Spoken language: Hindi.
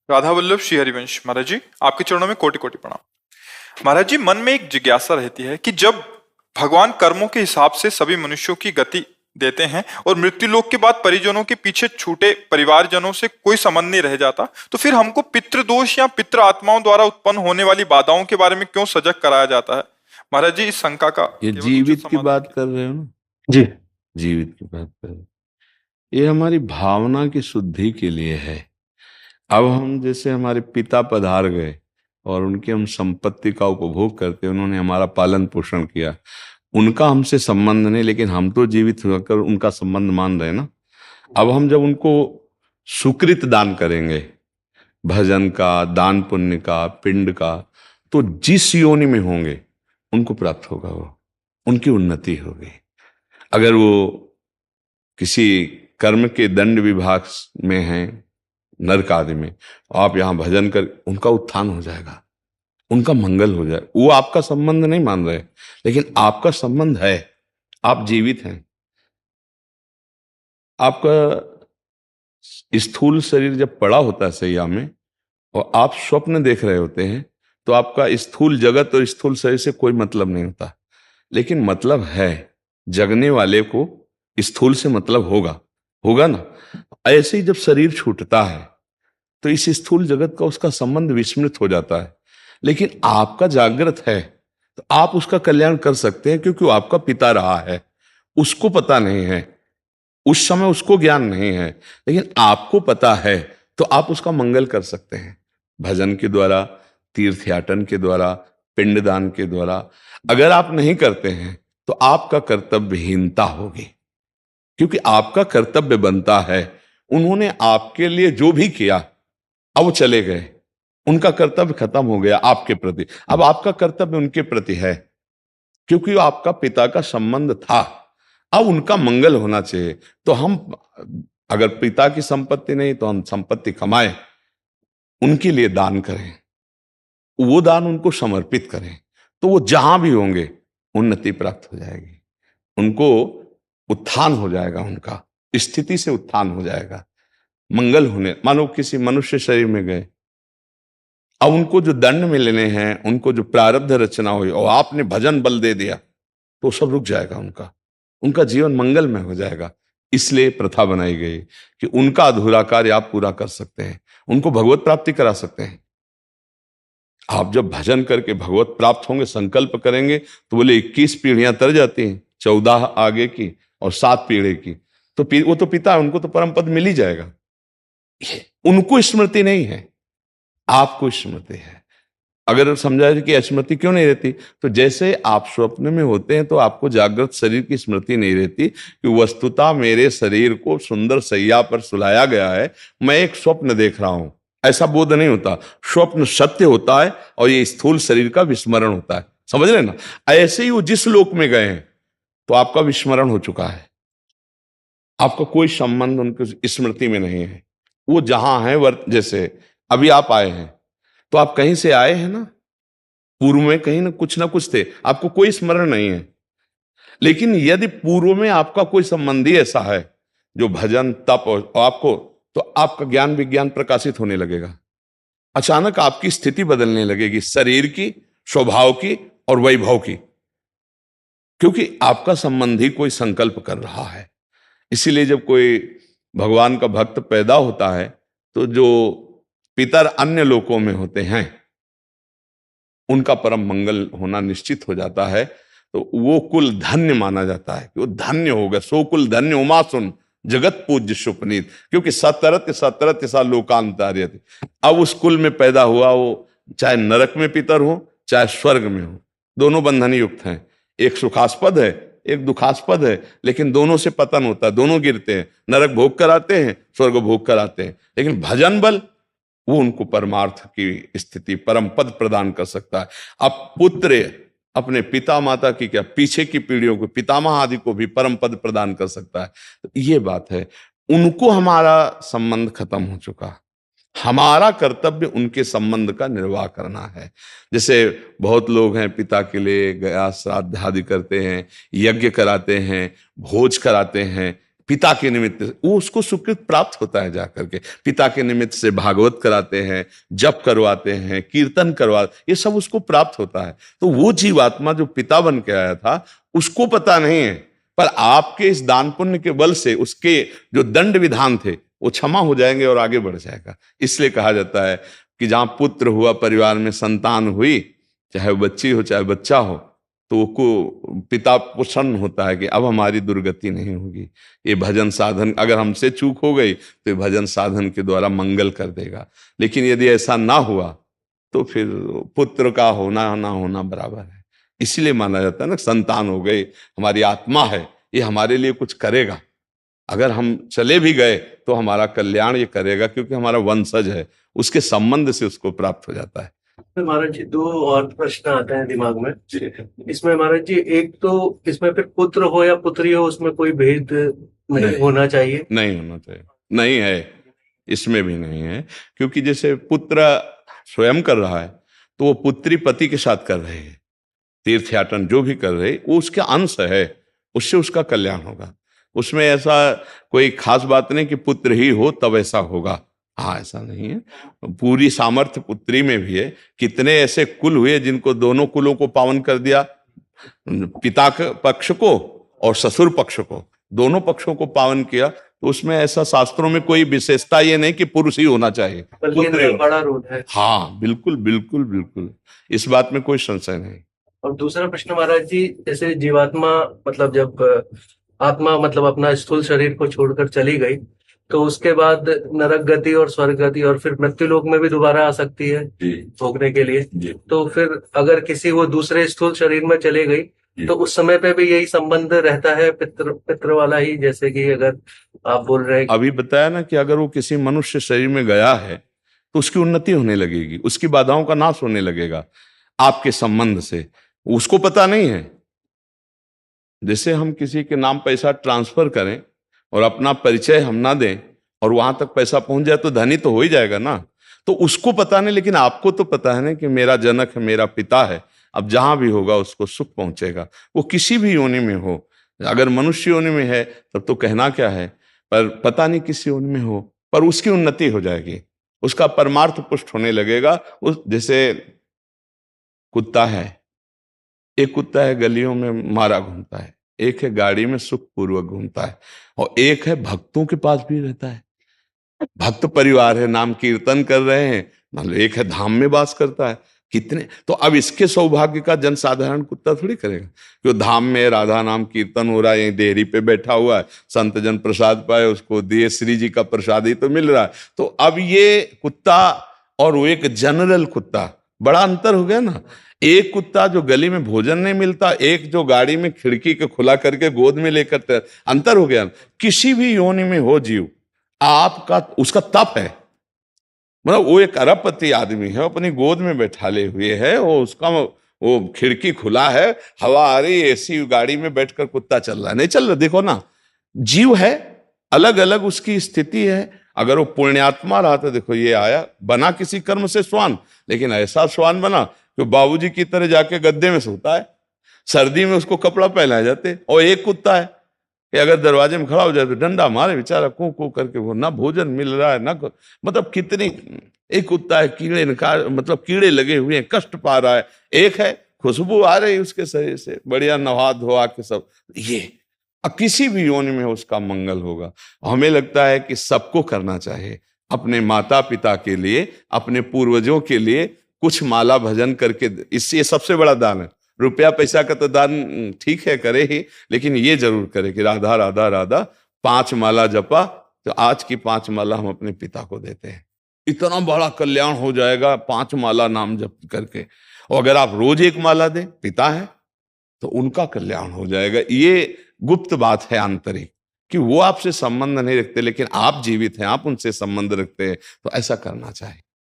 राधा वल्लभ श्री हरिवंश महाराज जी, आपके चरणों में कोटि कोटि प्रणाम। महाराज जी, मन में एक जिज्ञासा रहती है कि जब भगवान कर्मों के हिसाब से सभी मनुष्यों की गति देते हैं और मृत्यु लोक के बाद परिजनों के पीछे छूटे परिवारजनों से कोई संबंध नहीं रह जाता, तो फिर हमको पितृदोष या पितृ आत्माओं द्वारा उत्पन्न होने वाली बाधाओं के बारे में क्यों सजग कराया जाता है? महाराज जी, इस शंका का ये केवल उचित जीवित की समाधान बात कीजिए। कर रहे हो ना? जी। जीवित की बात कर रहे हो। ये हमारी भावना की शुद्धि के लिए है। अब हम जैसे हमारे पिता पधार गए और उनकी हम संपत्ति का उपभोग करते, उन्होंने हमारा पालन पोषण किया, उनका हमसे संबंध नहीं, लेकिन हम तो जीवित होकर उनका संबंध मान रहे ना। अब हम जब उनको सुकृत दान करेंगे, भजन का, दान पुण्य का, पिंड का, तो जिस योनि में होंगे उनको प्राप्त होगा, वो उनकी उन्नति होगी। अगर वो किसी कर्म के दंड विभाग में हैं, नरक आदि में, आप यहाँ भजन कर, उनका उत्थान हो जाएगा, उनका मंगल हो जाए। वो आपका संबंध नहीं मान रहे, लेकिन आपका संबंध है, आप जीवित हैं। आपका स्थूल शरीर जब पड़ा होता है सैया में और आप स्वप्न देख रहे होते हैं, तो आपका स्थूल जगत और स्थूल शरीर से कोई मतलब नहीं होता, लेकिन मतलब है, जगने वाले को स्थूल से मतलब होगा, होगा ना। ऐसे ही जब शरीर छूटता है तो इस स्थूल जगत का उसका संबंध विस्मृत हो जाता है, लेकिन आपका जागृत है तो आप उसका कल्याण कर सकते हैं, क्योंकि वो आपका पिता रहा है। उसको पता नहीं है, उस समय उसको ज्ञान नहीं है, लेकिन आपको पता है, तो आप उसका मंगल कर सकते हैं भजन के द्वारा, तीर्थयाटन के द्वारा, पिंडदान के द्वारा। अगर आप नहीं करते हैं तो आपका कर्तव्यहीनता होगी, क्योंकि आपका कर्तव्य बनता है। उन्होंने आपके लिए जो भी किया, अब वो चले गए, उनका कर्तव्य खत्म हो गया आपके प्रति, अब आपका कर्तव्य उनके प्रति है, क्योंकि वो आपका पिता का संबंध था। अब उनका मंगल होना चाहिए। तो हम, अगर पिता की संपत्ति नहीं तो हम संपत्ति कमाएं, उनके लिए दान करें, वो दान उनको समर्पित करें, तो वो जहां भी होंगे उन्नति प्राप्त हो जाएगी, उनको उत्थान हो जाएगा, उनका स्थिति से उत्थान हो जाएगा, मंगल होने। मानो किसी मनुष्य शरीर में गए, अब उनको जो दंड मिलने हैं, उनको जो प्रारब्ध रचना हुई, और आपने भजन बल दे दिया, तो सब रुक जाएगा, उनका जीवन मंगल में हो जाएगा। इसलिए प्रथा बनाई गई कि उनका अधूरा कार्य आप पूरा कर सकते हैं, उनको भगवत प्राप्ति करा सकते हैं। आप जब भजन करके भगवत प्राप्त होंगे, संकल्प करेंगे, तो बोले 21 पीढ़ियां तर जाती हैं, 14 आगे की और 7 पीढ़ी की, तो वो तो पिता है, उनको तो परम पद मिल ही जाएगा। उनको स्मृति नहीं है, आपको स्मृति है। अगर समझा जाए कि स्मृति क्यों नहीं रहती, तो जैसे आप स्वप्न में होते हैं तो आपको जागृत शरीर की स्मृति नहीं रहती कि वस्तुतः मेरे शरीर को सुंदर सैया पर सुलाया गया है, मैं एक स्वप्न देख रहा हूं, ऐसा बोध नहीं होता। स्वप्न सत्य होता है और ये स्थूल शरीर का विस्मरण होता है, समझ रहे ना। ऐसे ही वो जिस लोक में गए हैं तो आपका विस्मरण हो चुका है, आपका कोई संबंध उनकी स्मृति में नहीं है। वो जहां है, जैसे अभी आप आए हैं, तो आप कहीं से आए हैं ना, पूर्व में कहीं ना कुछ थे, आपको कोई स्मरण नहीं है। लेकिन यदि पूर्व में आपका कोई संबंधी ऐसा है जो भजन तप और आपको, तो आपका ज्ञान विज्ञान प्रकाशित होने लगेगा, अचानक आपकी स्थिति बदलने लगेगी, शरीर की, स्वभाव की और वैभव की, क्योंकि आपका संबंधी कोई संकल्प कर रहा है। इसीलिए जब कोई भगवान का भक्त पैदा होता है, तो जो पितर अन्य लोकों में होते हैं उनका परम मंगल होना निश्चित हो जाता है, तो वो कुल धन्य माना जाता है कि वो धन्य होगा। सो कुल धन्य उमा सुन जगत पूज्य सुपनीत, क्योंकि सतरत सतरत सा लोकांतर्यत। अब उस कुल में पैदा हुआ, वो चाहे नरक में पितर हो चाहे स्वर्ग में हो, दोनों बंधन युक्त हैं। एक सुखास्पद है, एक दुखास्पद है, लेकिन दोनों से पतन होता है, दोनों गिरते हैं, नरक भोग कराते हैं, स्वर्ग भोग कराते हैं। लेकिन भजन बल वो उनको परमार्थ की स्थिति, परम पद प्रदान कर सकता है। अब पुत्र अपने पिता माता की क्या, पीछे की पीढ़ियों को, पितामह आदि को भी परम पद प्रदान कर सकता है। तो ये बात है, उनको हमारा संबंध खत्म हो चुका, हमारा कर्तव्य उनके संबंध का निर्वाह करना है। जैसे बहुत लोग हैं, पिता के लिए गया श्राद्ध आदि करते हैं, यज्ञ कराते हैं, भोज कराते हैं, पिता के निमित्त वो उसको सुकृत प्राप्त होता है जाकर के। पिता के निमित्त से भागवत कराते हैं, जप करवाते हैं, कीर्तन ये सब उसको प्राप्त होता है। तो वो जीवात्मा जो पिता बन के आया था उसको पता नहीं है, पर आपके इस दान पुण्य के बल से उसके जो दंड विधान थे वो क्षमा हो जाएंगे और आगे बढ़ जाएगा। इसलिए कहा जाता है कि जहां पुत्र हुआ, परिवार में संतान हुई, चाहे बच्ची हो चाहे बच्चा हो, तो को पिता प्रसन्न होता है कि अब हमारी दुर्गति नहीं होगी। ये भजन साधन, अगर हमसे चूक हो गई तो ये भजन साधन के द्वारा मंगल कर देगा। लेकिन यदि ऐसा ना हुआ तो फिर पुत्र का होना ना होना बराबर है। इसलिए माना जाता है ना, संतान हो गई, हमारी आत्मा है, ये हमारे लिए कुछ करेगा। अगर हम चले भी गए तो हमारा कल्याण ये करेगा, क्योंकि हमारा वंशज है, उसके संबंध से उसको प्राप्त हो जाता है। महाराज जी, दो और प्रश्न आते हैं दिमाग में इसमें। महाराज जी, एक तो इसमें फिर पुत्र हो या पुत्री हो, उसमें कोई भेद नहीं होना चाहिए? नहीं होना चाहिए, नहीं है, इसमें भी नहीं है। क्योंकि जैसे पुत्र स्वयं कर रहा है तो वो पुत्री पति के साथ कर रहे हैं, तीर्थयाटन जो भी कर रहे वो उसके अंश है, उससे उसका कल्याण होगा। उसमें ऐसा कोई खास बात नहीं कि पुत्र ही हो तब ऐसा होगा। हाँ, ऐसा नहीं है, पूरी सामर्थ्य पुत्री में भी है। कितने ऐसे कुल हुए जिनको दोनों कुलों को पावन कर दिया, पिता के पक्ष को और ससुर पक्ष को, दोनों पक्षों को पावन किया। तो उसमें ऐसा शास्त्रों में कोई विशेषता ये नहीं कि पुरुष ही होना चाहिए, बल्कि बड़ा रोल है। हाँ, बिल्कुल बिल्कुल बिल्कुल, इस बात में कोई संशय नहीं। और दूसरा प्रश्न महाराज जी, जैसे जीवात्मा मतलब जब आत्मा मतलब अपना स्थूल शरीर को छोड़कर चली गई तो उसके बाद नरक गति और स्वर्ग गति और फिर मृत्यु लोक में भी दोबारा आ सकती है भोगने के लिए। तो फिर अगर किसी वो दूसरे स्थूल शरीर में चले गई तो उस समय पे भी यही संबंध रहता है, पितृ वाला ही, जैसे कि अगर आप बोल रहे हैं अभी बताया ना कि अगर वो किसी मनुष्य शरीर में गया है तो उसकी उन्नति होने लगेगी, उसकी बाधाओं का नाश होने लगेगा आपके संबंध से। उसको पता नहीं है। जैसे हम किसी के नाम पैसा ट्रांसफर करें और अपना परिचय हम ना दें और वहां तक पैसा पहुंच जाए तो धनी तो हो ही जाएगा ना। तो उसको पता नहीं, लेकिन आपको तो पता है ना कि मेरा जनक है, मेरा पिता है, अब जहां भी होगा उसको सुख पहुंचेगा, वो किसी भी योनि में हो। अगर मनुष्य योनि में है तब तो कहना क्या है, पर पता नहीं किस योनि में हो, पर उसकी उन्नति हो जाएगी, उसका परमार्थ पुष्ट होने लगेगा। उस जैसे कुत्ता है, एक कुत्ता है गलियों में मारा घूमता है, एक है गाड़ी में सुख पूर्वक घूमता है, और एक है भक्तों के पास भी रहता है, भक्त परिवार है, नाम कीर्तन कर रहे हैं, मतलब एक है धाम में वास करता है। कितने तो अब इसके सौभाग्य का जनसाधारण कुत्ता थोड़ी करेगा, जो धाम में राधा नाम कीर्तन हो रहा है, यहीं देहरी पे बैठा हुआ है, संत जन प्रसाद पाए उसको दिए, श्री जी का प्रसाद ही तो मिल रहा है। तो अब ये कुत्ता और वो एक जनरल कुत्ता, बड़ा अंतर हो गया ना। एक कुत्ता जो गली में भोजन नहीं मिलता, एक जो गाड़ी में खिड़की के खुला करके गोद में लेकर, अंतर हो गया। किसी भी योनि में हो जीव, आपका उसका तप है, मतलब वो एक अरबपति आदमी है, अपनी गोद में बैठाले हुए है, वो उसका वो खिड़की खुला है, हवा आ रही, ऐसी गाड़ी में बैठकर कुत्ता चल रहा है, नहीं चल रहा। देखो ना, जीव है, अलग अलग उसकी स्थिति है। अगर वो पुण्यात्मा रहा तो देखो ये आया, बना किसी कर्म से स्वान, लेकिन ऐसा स्वान बना कि बाबूजी की तरह जाके गद्दे में सोता है, सर्दी में उसको कपड़ा पहनाए जाते। और एक कुत्ता है कि अगर दरवाजे में खड़ा हो जाए तो डंडा मारे, बेचारा कू कू करके, वो ना भोजन मिल रहा है ना, मतलब कितनी। एक कुत्ता है कीड़े मतलब कीड़े लगे हुए हैं, कष्ट पा रहा है। एक है खुशबू आ रही उसके शरीर से, बढ़िया नहा धोआ के सब। ये अब किसी भी योनि में उसका मंगल होगा। हमें लगता है कि सबको करना चाहिए, अपने माता पिता के लिए, अपने पूर्वजों के लिए कुछ माला भजन करके, इससे सबसे बड़ा दान है। रुपया पैसा का तो दान ठीक है करे ही, लेकिन ये जरूर करे कि राधा राधा राधा 5 माला जपा, तो आज की 5 माला हम अपने पिता को देते हैं, इतना बड़ा कल्याण हो जाएगा 5 माला नाम जप करके। और अगर आप रोज 1 माला दें, पिता है तो उनका कल्याण हो जाएगा। ये गुप्त बात है आंतरिक, कि वो आपसे संबंध नहीं रखते, लेकिन आप जीवित हैं, आप उनसे संबंध रखते हैं, तो ऐसा करना चाहिए।